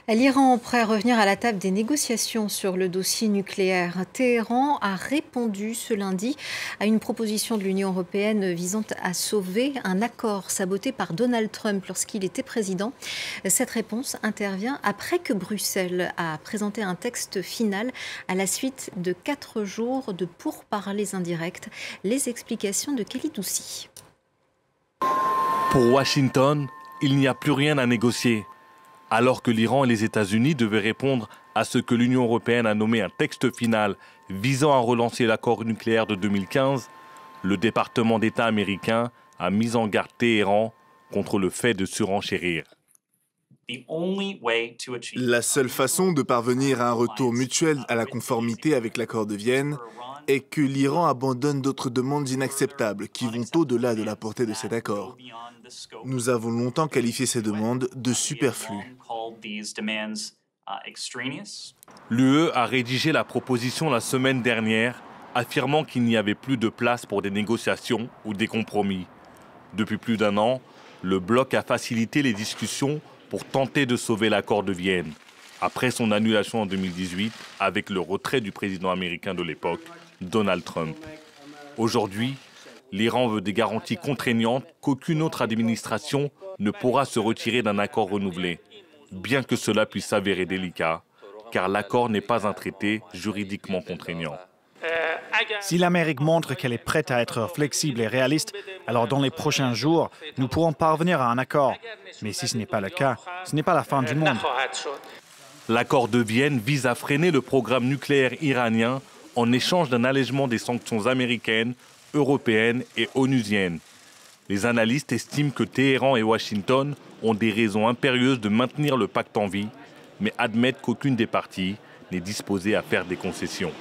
L'Iran prêt à revenir à la table des négociations sur le dossier nucléaire. Téhéran a répondu ce lundi à une proposition de l'Union européenne visant à sauver un accord saboté par Donald Trump lorsqu'il était président. Cette réponse intervient après que Bruxelles a présenté un texte final à la suite de 4 jours de pourparlers indirects. Les explications de Kelly Doucy. Pour Washington, il n'y a plus rien à négocier. Alors que l'Iran et les États-Unis devaient répondre à ce que l'Union européenne a nommé un texte final visant à relancer l'accord nucléaire de 2015, le département d'État américain a mis en garde Téhéran contre le fait de surenchérir. La seule façon de parvenir à un retour mutuel à la conformité avec l'accord de Vienne est que l'Iran abandonne d'autres demandes inacceptables qui vont au-delà de la portée de cet accord. Nous avons longtemps qualifié ces demandes de superflues. L'UE a rédigé la proposition la semaine dernière, affirmant qu'il n'y avait plus de place pour des négociations ou des compromis. Depuis plus d'un an, le bloc a facilité les discussions pour tenter de sauver l'accord de Vienne, après son annulation en 2018 avec le retrait du président américain de l'époque, Donald Trump. Aujourd'hui, l'Iran veut des garanties contraignantes qu'aucune autre administration ne pourra se retirer d'un accord renouvelé, bien que cela puisse s'avérer délicat, car l'accord n'est pas un traité juridiquement contraignant. Si l'Amérique montre qu'elle est prête à être flexible et réaliste, alors dans les prochains jours, nous pourrons parvenir à un accord. Mais si ce n'est pas le cas, ce n'est pas la fin du monde. L'accord de Vienne vise à freiner le programme nucléaire iranien en échange d'un allègement des sanctions américaines, européennes et onusiennes. Les analystes estiment que Téhéran et Washington ont des raisons impérieuses de maintenir le pacte en vie, mais admettent qu'aucune des parties n'est disposée à faire des concessions.